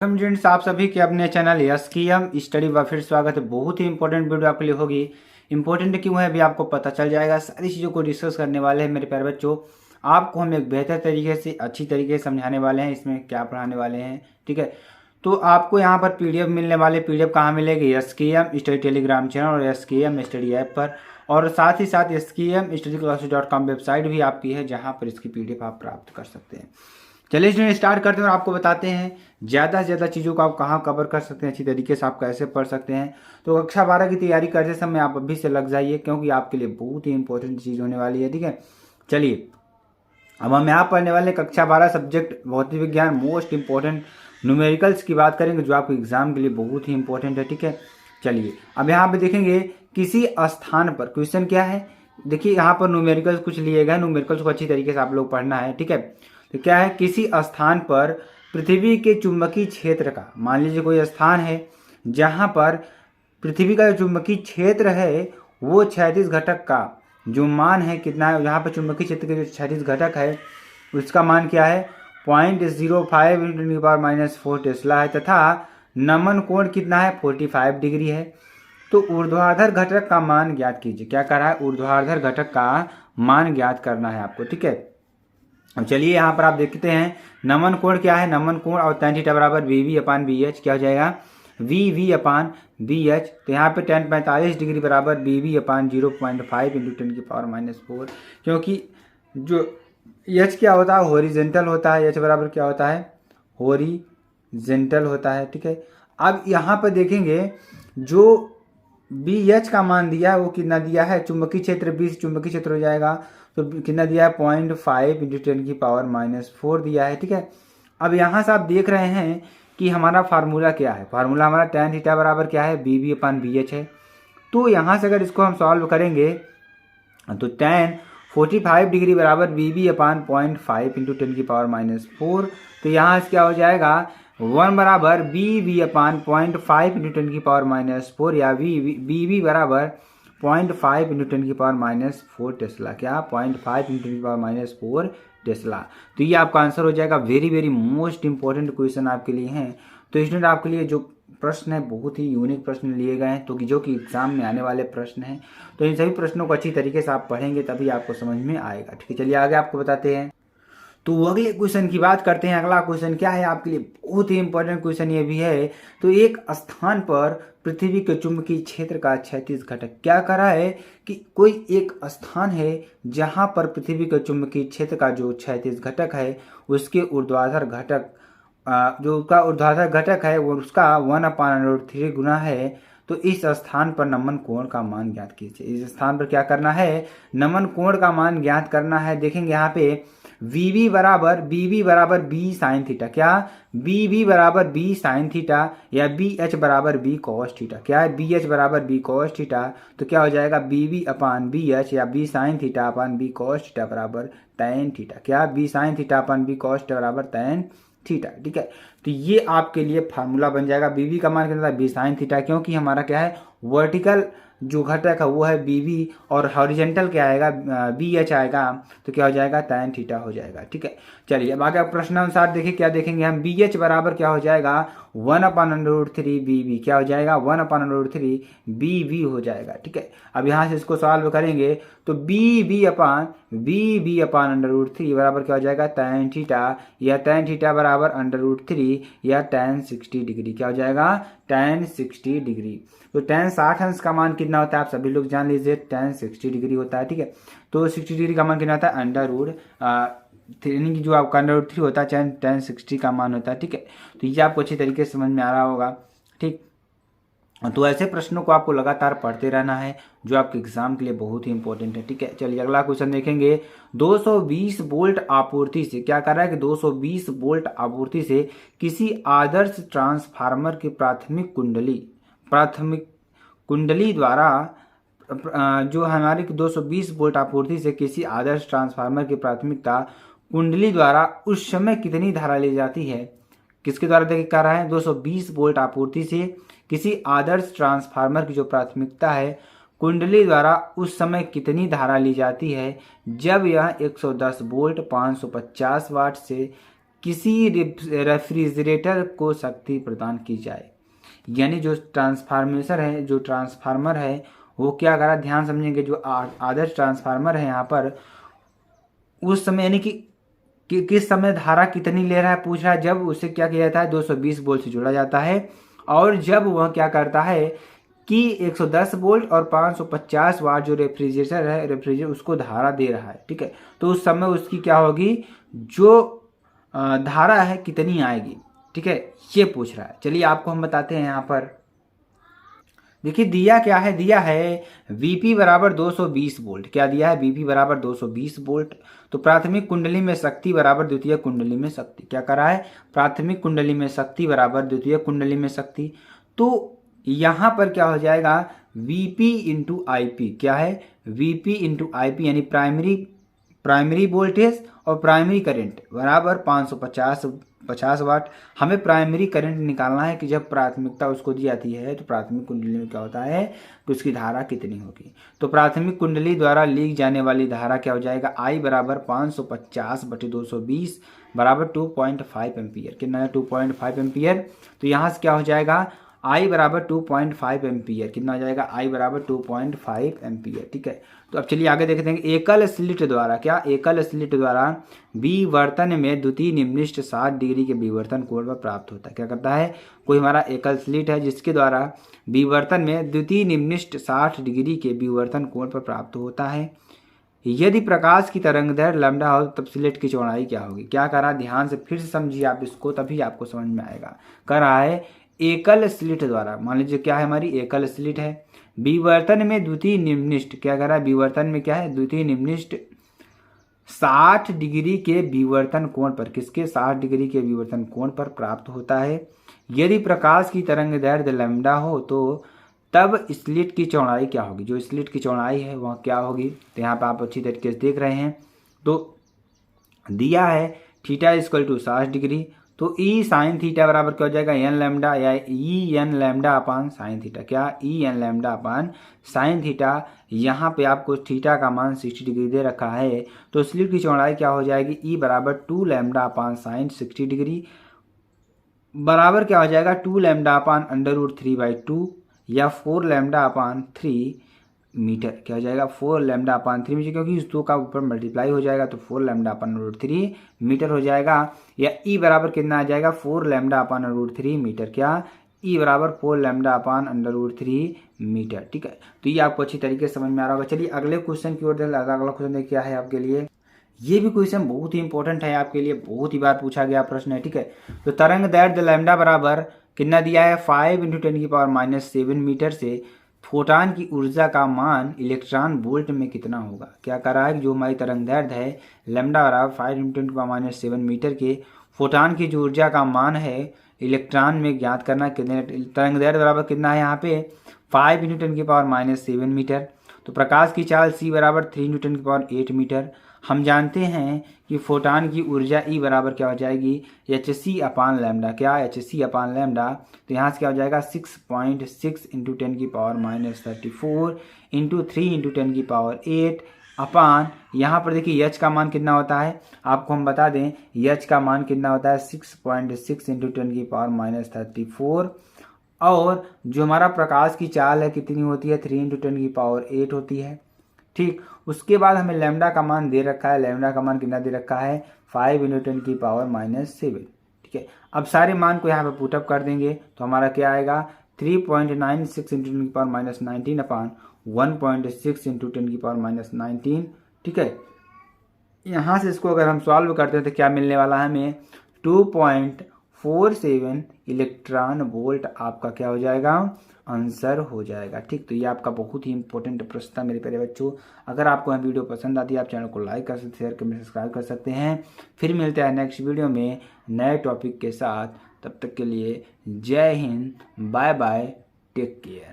Students, आप सभी के अपने चैनल एसकेएम स्टडी व फिर स्वागत है। बहुत ही इंपॉर्टेंट वीडियो आपके लिए होगी। इंपॉर्टेंट क्यों है अभी आपको पता चल जाएगा। सारी चीज़ों को डिस्कस करने वाले हैं मेरे प्यारे बच्चों। आपको हम एक बेहतर तरीके से अच्छी तरीके से समझाने वाले हैं, इसमें क्या पढ़ाने वाले हैं। ठीक है, तो आपको यहाँ पर पीडीएफ मिलने वाले। पीडीएफ कहाँ मिलेगी? एसकेएम स्टडी टेलीग्राम चैनल और एसकेएम स्टडी ऐप पर, और साथ ही साथ skmstudyclasses.com वेबसाइट भी आपकी है, जहाँ पर इसकी पीडीएफ आप प्राप्त कर सकते हैं। चलिए स्टूडेंट, स्टार्ट करते हैं और आपको बताते हैं ज़्यादा से ज़्यादा चीज़ों को आप कहाँ कवर कर सकते हैं, अच्छी तरीके से आप कैसे पढ़ सकते हैं। तो कक्षा 12 की तैयारी करते समय आप अभी से लग जाइए, क्योंकि आपके लिए बहुत ही इंपॉर्टेंट चीज़ होने वाली है। ठीक है, चलिए अब हम यहाँ पढ़ने वाले कक्षा 12 सब्जेक्ट भौतिक विज्ञान मोस्ट इंपॉर्टेंट न्यूमेरिकल्स की बात करेंगे, जो आपके एग्जाम के लिए बहुत ही इंपॉर्टेंट है। ठीक है, चलिए अब यहाँ पे देखेंगे किसी स्थान पर। क्वेश्चन क्या है? देखिए यहाँ पर न्यूमेरिकल्स कुछ लिए गए, न्यूमेरिकल्स को अच्छी तरीके से आप लोग पढ़ना है। ठीक है, तो क्या है, किसी स्थान पर पृथ्वी के चुंबकीय क्षेत्र का, मान लीजिए कोई स्थान है जहाँ पर पृथ्वी का जो चुंबकीय क्षेत्र है वो 36 घटक का जो मान है कितना है, यहाँ पर चुंबकीय क्षेत्र के जो 36 घटक है उसका मान क्या है? 0.05 × 10⁻⁴ टेस्ला है, तथा नमन कोण कितना है? 45 डिग्री है। तो ऊर्ध्वाधर घटक का मान ज्ञात कीजिए। क्या कर रहा है? ऊर्ध्वाधर घटक का मान ज्ञात करना है आपको। ठीक है, अब चलिए यहाँ पर आप देखते हैं नमन कोण क्या है। नमन कोण और tan थीटा बराबर VV/BH क्या हो जाएगा? VV/BH। तो यहाँ पे tan 45 डिग्री बराबर VV/0.5 × 10⁻⁴, क्योंकि जो H क्या होता है? हॉरिजेंटल होता है। H बराबर क्या होता है? हॉरिजेंटल होता है। ठीक है, अब यहाँ पर देखेंगे जो BH का मान दिया है वो कितना दिया है? चुंबकीय क्षेत्र 20 चुंबकीय क्षेत्र हो जाएगा, तो कितना दिया है? 0.5 × 10⁻⁴ दिया है। ठीक है, अब यहाँ से आप देख रहे हैं कि हमारा फार्मूला क्या है। फार्मूला हमारा tan थीटा बराबर क्या है? VV/BH है। तो यहाँ से अगर इसको हम सॉल्व करेंगे तो tan 45 डिग्री बराबर VV/0.5 × 10⁻⁴। तो यहाँ से क्या हो जाएगा? 1 बराबर VV/0.5 × 10⁻⁴, या VV बराबर 0.5 × 10⁻⁴ टेस्ला। क्या? 0.5 × 10⁻⁴ टेस्ला। तो ये आपका आंसर हो जाएगा। Very very most important question आपके लिए हैं। तो स्टूडेंट, आपके लिए जो प्रश्न है बहुत ही यूनिक प्रश्न लिए गए हैं, तो जो कि एग्जाम में आने वाले प्रश्न हैं। तो इन सभी प्रश्नों को अच्छी तरीके से आप पढ़ेंगे तभी आपको समझ में आएगा। ठीक है, चलिए आगे आपको बताते हैं। तो अगले क्वेश्चन की बात करते हैं। अगला क्वेश्चन क्या है आपके लिए? बहुत ही इंपॉर्टेंट क्वेश्चन ये भी है। तो एक स्थान पर पृथ्वी के चुंबकीय क्षेत्र का 36 घटक। क्या कर रहा है कि कोई एक स्थान है जहां पर पृथ्वी के चुंबकीय क्षेत्र का जो 36 घटक है उसके ऊर्ध्वाधर घटक जो उसका ऊर्ध्वाधर घटक है वो उसका 1/√3 गुना है। तो इस स्थान पर नमन कोण का मान ज्ञात कीजिए। इस स्थान पर क्या करना है? नमन कोण का मान ज्ञात करना है। देखेंगे यहाँ पे BB बराबर B sin थीटा। क्या? BB बराबर B sin थीटा, या BH बराबर B cos थीटा। क्या है? BH बराबर B cos थीटा। तो क्या हो जाएगा? BB/BH या B sin थीटा/B cos थीटा बराबर tan थीटा। क्या? B sin थीटा/B cos थीटा बराबर tan थीटा। ठीक है, तो ये आपके लिए फार्मूला बन जाएगा। BB का मान कितना था? B sin थीटा, क्योंकि हमारा क्या है? वर्टिकल जो घटक है वो है BB, और हॉरिजेंटल क्या आएगा? BH आएगा। तो क्या हो जाएगा? tan थीटा हो जाएगा। ठीक है, चलिए अब आगे प्रश्नानुसार देखिए क्या देखेंगे हम। BH बराबर क्या हो जाएगा? 1/√3 BB। क्या हो जाएगा? 1/√3 BB हो जाएगा। ठीक है, अब यहाँ से इसको सॉल्व करेंगे तो BB/√3 बराबर क्या हो जाएगा? tan थीटा, या tan थीटा बराबर √3 या tan 60 डिग्री। क्या हो जाएगा? tan 60 degree. तो tan 60 अंश का मान कितना होता है आप सभी लोग जान लीजिए। tan 60 डिग्री होता है। ठीक है, तो 60 डिग्री का मान कितना होता है? √3 जो आपका √3 होता है tan 60 का मान होता है। ठीक है, तो ये आपको अच्छी तरीके से समझ में आ रहा होगा। ठीक, तो ऐसे प्रश्नों को आपको लगातार पढ़ते रहना है, जो आपके एग्जाम के लिए बहुत ही इंपॉर्टेंट है। ठीक है, चलिए अगला क्वेश्चन देखेंगे। 220 वोल्ट आपूर्ति से क्या कर रहा है कि 220 वोल्ट आपूर्ति से किसी आदर्श ट्रांसफार्मर की प्राथमिक कुंडली द्वारा जो हमारी 220 वोल्ट आपूर्ति से किसी आदर्श ट्रांसफार्मर की प्राथमिकता कुंडली द्वारा उस समय कितनी धारा ली जाती है? किसके द्वारा देखिए क्या रहा है? 220 वोल्ट आपूर्ति से किसी आदर्श ट्रांसफार्मर की जो प्राथमिकता है कुंडली द्वारा उस समय कितनी धारा ली जाती है जब यह 110 वोल्ट 550 वाट से किसी रेफ्रिजरेटर को शक्ति प्रदान की जाए। यानी जो ट्रांसफार्मर है वो क्या करा, ध्यान समझेंगे, जो आदर्श ट्रांसफार्मर है यहाँ पर उस समय यानी कि किस समय धारा कितनी ले रहा है पूछ रहा है, जब उसे क्या किया जाता है 220 वोल्ट से जोड़ा जाता है, और जब वह क्या करता है कि 110 वोल्ट और 550 वाट जो रेफ्रिजरेटर उसको धारा दे रहा है, ठीक है। तो उस समय उसकी क्या होगी, जो धारा है कितनी आएगी, ठीक है, ये पूछ रहा है। चलिए आपको हम बताते हैं यहाँ पर। देखिए दिया क्या है, दिया है Vp बराबर 220 वोल्ट। क्या दिया है, Vp बराबर 220 वोल्ट। तो प्राथमिक कुंडली में शक्ति बराबर द्वितीय कुंडली में शक्ति। क्या करा है, प्राथमिक कुंडली में शक्ति बराबर द्वितीय कुंडली में शक्ति। तो यहाँ पर क्या हो जाएगा, Vp इंटू IP। क्या है, Vp इंटू IP यानी प्राइमरी वोल्टेज और प्राइमरी करंट बराबर 550 वाट। हमें प्राइमरी करंट निकालना है कि जब प्राथमिकता उसको दी जाती है तो प्राथमिक कुंडली में क्या होता है कि उसकी धारा कितनी होगी। तो प्राथमिक कुंडली द्वारा ली जाने वाली धारा क्या हो जाएगा, I बराबर 550/220 बराबर 2.5 एम्पियर। कितना है, 2.5 एम्पियर। तो यहाँ से क्या हो जाएगा, I बराबर 2.5 एम्पियर। कितना हो जाएगा, I बराबर 2.5 एम्पियर, ठीक है। तो अब चलिए आगे देखते हैं। एकल स्लिट द्वारा क्या, एकल स्लिट द्वारा विवर्तन में द्वितीय निम्निष्ट 60 डिग्री के विवर्तन कोण पर प्राप्त होता है। क्या करता है, कोई हमारा एकल स्लिट है जिसके द्वारा विवर्तन में द्वितीय निम्निष्ट 60 डिग्री के विवर्तन कोण पर प्राप्त होता है। यदि प्रकाश की तरंगदैर्घ्य लैम्डा हो तब स्लिट की चौड़ाई क्या होगी। क्या करा, ध्यान से फिर से समझिए आप इसको, तभी आपको समझ में आएगा। कर रहा है एकल स्लिट द्वारा, मान लीजिए क्या है, हमारी एकल स्लिट है, विवर्तन में द्वितीय निम्निष्ट, क्या कर रहा है, विवर्तन में क्या है, द्वितीय निम्निष्ट 60 डिग्री के विवर्तन कोण पर, किसके, 60 डिग्री के विवर्तन कोण पर प्राप्त होता है। यदि प्रकाश की तरंगदैर्घ्य लैम्डा हो तो तब स्लिट की चौड़ाई क्या होगी, जो स्लिट की चौड़ाई है वह क्या होगी। तो यहाँ पर आप अच्छी तरीके से देख रहे हैं। तो दिया है थीटा इक्वल टू 60 डिग्री, तो ई साइन थीटा बराबर क्या हो जाएगा, एन लैम्डा या e n lambda upon sine theta. क्या, e n lambda upon sine theta. यहाँ पे आपको थीटा का मान 60 डिग्री दे रखा है, तो स्लिट की चौड़ाई क्या हो जाएगी, ई बराबर 2 लैम्डा अपान साइन 60 डिग्री बराबर क्या हो जाएगा, 2 लैम्डा अपान √3/2 या 4 लैम्डा अपान 3 मीटर। क्या हो जाएगा, 4 लैम्डा अपान 3 मीटर, क्योंकि इस दो का ऊपर मल्टीप्लाई हो जाएगा तो 4 लैम्डा अपान √3 मीटर हो जाएगा। या ई बराबर कितना आ जाएगा, 4 लैम्डा अपान √3 मीटर। क्या, ई बराबर 4 लैम्डा अपान √3 मीटर, ठीक है। तो ये आपको अच्छी तरीके से समझ में आ रहा होगा। चलिए अगले क्वेश्चन की ओर देखते हैं। अगला क्वेश्चन क्या है आपके लिए, ये भी क्वेश्चन बहुत ही इंपॉर्टेंट है आपके लिए, बहुत ही बार पूछा गया प्रश्न है, ठीक है। तो तरंग दैर्घ्य लैम्डा बराबर कितना दिया है, 5 × 10⁻⁷ मीटर से फोटान की ऊर्जा का मान इलेक्ट्रॉन वोल्ट में कितना होगा। क्या कर रहा है, जो हमारी तरंग दैर्घ्य है लैम्डा बराबर 5 × 10⁻⁷ मीटर के फोटान की जो ऊर्जा का मान है इलेक्ट्रॉन में ज्ञात करना। कितने, तरंग दैर्घ्य बराबर कितना है यहाँ पे 5 × 10⁻⁷ मीटर। तो प्रकाश की चाल c बराबर 3 × 10⁸ मीटर। हम जानते हैं कि फोटान की ऊर्जा E बराबर क्या हो जाएगी, hc अपान लैम्डा। क्या, hc अपान लैम्डा। तो यहाँ से क्या हो जाएगा 6.6 × 10⁻34 × 3 × 10⁸ अपान, यहाँ पर देखिए h का मान कितना होता है, आपको हम बता दें h का मान कितना होता है 6.6 × 10⁻34, और जो हमारा प्रकाश की चाल है कितनी होती है 3 × 10⁸ होती है, ठीक। उसके बाद हमें लैम्डा का मान दे रखा है, लैम्डा का मान कितना दे रखा है 5 × 10⁻⁷, ठीक है। अब सारे मान को यहाँ पे पुटअप कर देंगे तो हमारा क्या आएगा 3.96 × 10⁻19 अपान 1.6 × 10⁻19, ठीक है। यहाँ से इसको अगर हम सॉल्व करते हैं तो क्या मिलने वाला है हमें 2.47 इलेक्ट्रॉन वोल्ट आपका क्या हो जाएगा, आंसर हो जाएगा, ठीक। तो ये आपका बहुत ही इंपॉर्टेंट प्रश्न था मेरे प्यारे बच्चों। अगर आपको यह वीडियो पसंद आती है आप चैनल को लाइक कर सकते, शेयर कर, सब्सक्राइब कर सकते हैं। फिर मिलते हैं नेक्स्ट वीडियो में नए टॉपिक के साथ। तब तक के लिए जय Hind, bye bye, take care.